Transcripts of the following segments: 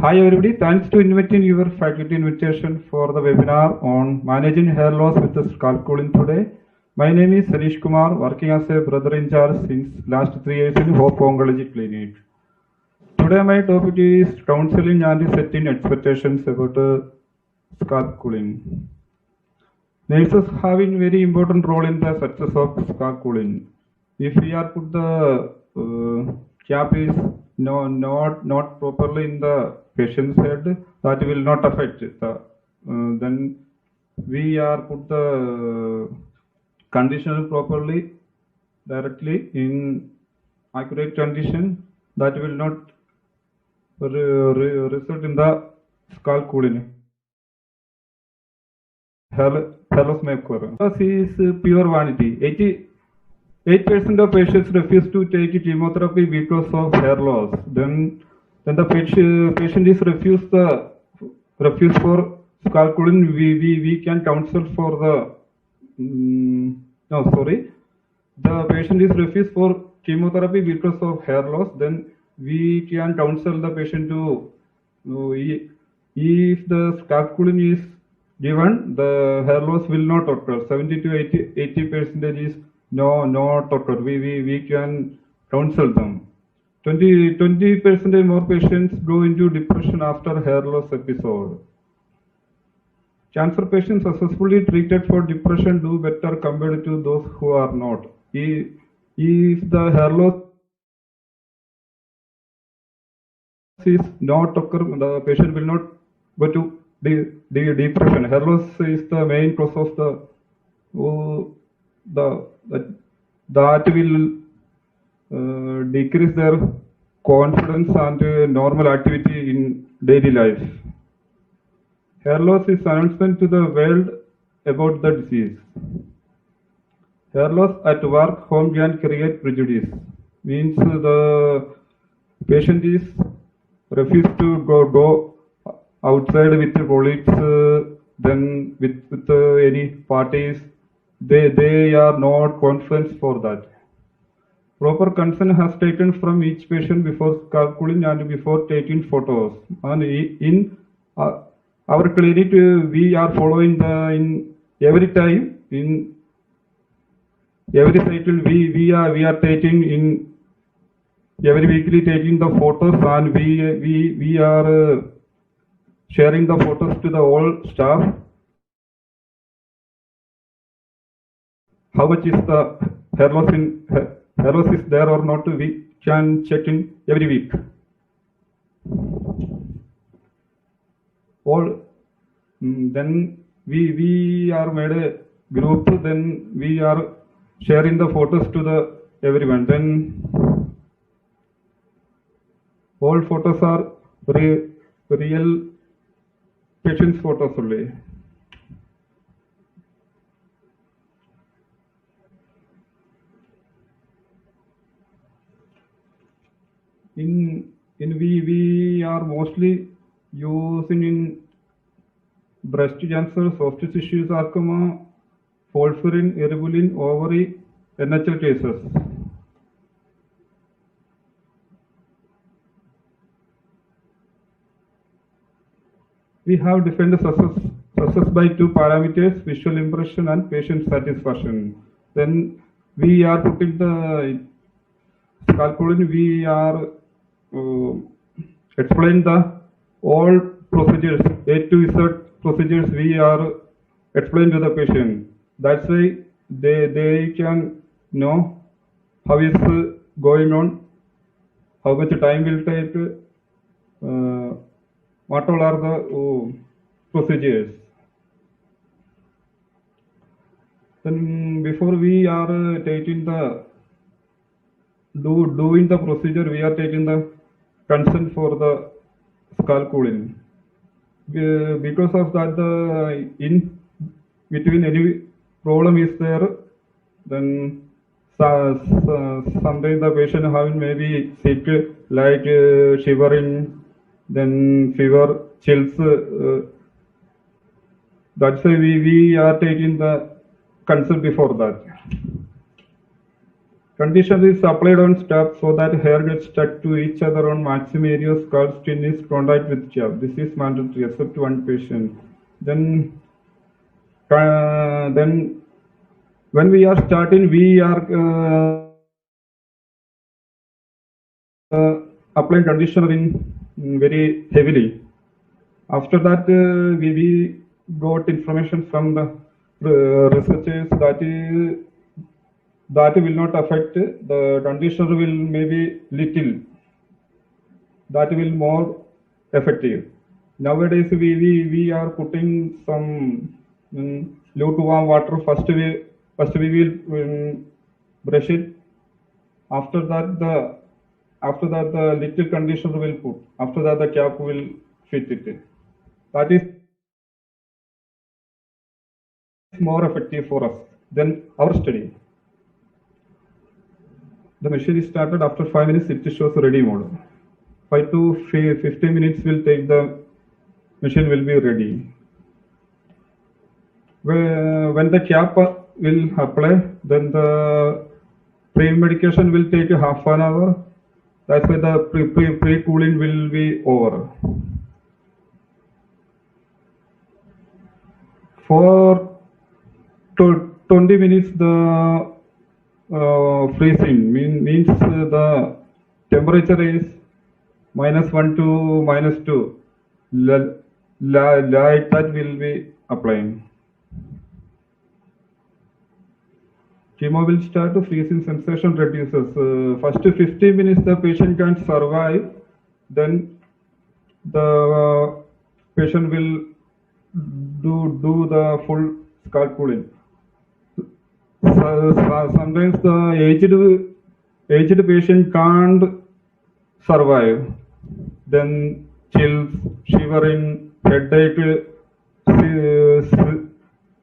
Hi everybody, thanks to inviting your faculty invitation for the webinar on managing hair loss with the scalp cooling today. My name is Sarish Kumar, working as a brother in charge since last 3 years in Hope Oncology Clinic. Today my topic is counseling and setting expectations about scalp cooling. Nurses having very important role in the success of scalp cooling. If we are put the cap is not properly in the patient's head, that will not affect the. Then we are put the conditioner properly directly in accurate condition, that will not result in the scalp cooling. Hairless makeover. This is pure vanity. 8% of patients refuse to take chemotherapy because of hair loss. Then the patient is refuse for scalp cooling. We can counsel for the no sorry. The patient is refused for chemotherapy because of hair loss. Then we can counsel the patient to if the scalp cooling is given, the hair loss will not occur. 70 to 80% is not occur. We can counsel them. 20% more patients go into depression after hair loss episode. Cancer patients successfully treated for depression do better compared to those who are not. If the hair loss is not occur, the patient will not go to depression. Hair loss is the main cause of that will decrease their confidence and normal activity in daily life. Hair loss is announcement to the world about the disease. Hair loss at work, home can create prejudice. Means the patient is refused to go outside with the colleagues, then with any parties. They are not confident for that. Proper consent has taken from each patient before scalp cooling and before taking photos. And in our clinic, we are following in every time in every cycle we are taking in every weekly taking the photos, and we are sharing the photos to the whole staff. How much is the hair loss is there or not? We can check in every week. All then we are made a group. Then we are sharing the photos to the everyone. Then all photos are real patients' photos only. In we are mostly using in breast cancer, soft tissue sarcoma, folfirine, eribulin, ovary, NHL cases. We have defined success by two parameters: visual impression and patient satisfaction. Then we are putting the scalp cooling. We are explain the all procedures, A to Z procedures. We are explain to the patient. That's why they can know how is going on, how much time will take, what all are the procedures. Then before we are taking the doing the procedure, we are taking the consent for the scalp cooling. Because of that, the in between any problem is there, then sometimes the patient having maybe sick like shivering, then fever, chills. That's why we are taking the consent before that. Conditioner is applied on scalp so that hair gets stuck to each other on maximum area. Scalp skin is contact with scalp. This is mandatory except one patient. Then when we are starting, we are applying conditioner in very heavily. After that, we got information from the researchers that will not affect the conditioner will maybe little, that will more effective. Nowadays we are putting some lukewarm water. First we will brush it. After that the little conditioner will put. After that the cap will fit it. That is more effective for us than our study. The machine is started after 5 minutes. It shows ready mode. 5 to 15 minutes will take, the machine will be ready. When the cap will apply, then the pre-medication will take a half an hour. That's why the pre-cooling will be over. For 20 minutes, the freezing means the temperature is -1 to -2. Light that will be applying. Chemo will start to freezing sensation reduces. First 15 minutes the patient can survive. Then the patient will do the full scalp cooling. Sometimes the aged patient can't survive. Then chills, shivering, headache,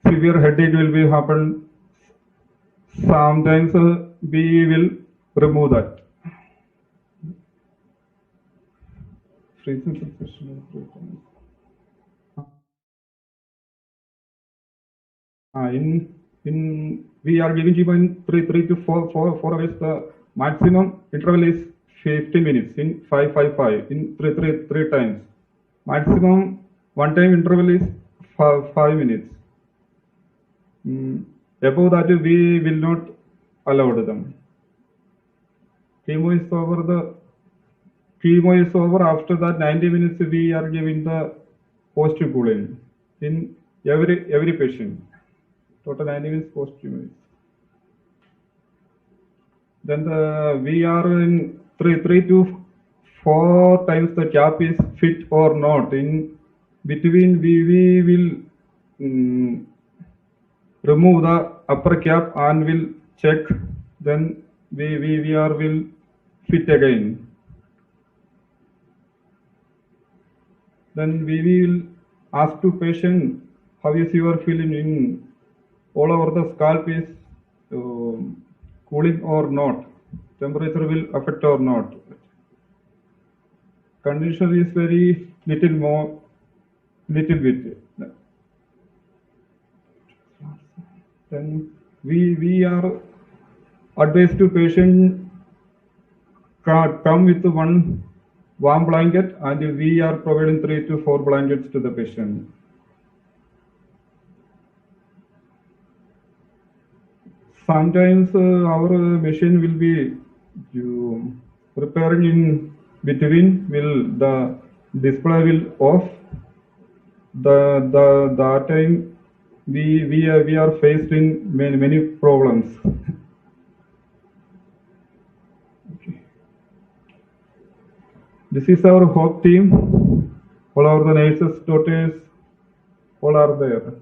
severe headache will be happen. Sometimes we will remove that. Freezing sensation. In we are giving chemo in 3 to 4 hours. The maximum interval is 50 minutes in 5 in 3 times. Maximum one time interval is 5 minutes. Above that we will not allow them. Chemo is over. After that 90 minutes we are giving the post cooling in every patient. Total 90 minutes post minutes. Then we are in 3 to 4 times the cap is fit or not. In between we will remove the upper cap and will check. Then we will fit again. Then we will ask to patient, how is your feeling in all over the scalp is cooling or not, temperature will affect or not. Conditioner is very little bit. Then we are advised to patient come with one warm blanket, and we are providing 3 to 4 blankets to the patient. Sometimes our machine will be preparing in between. The display will off. The time we are faced in many problems. Okay. This is our hope team. All our the nurses, doctors, all are there.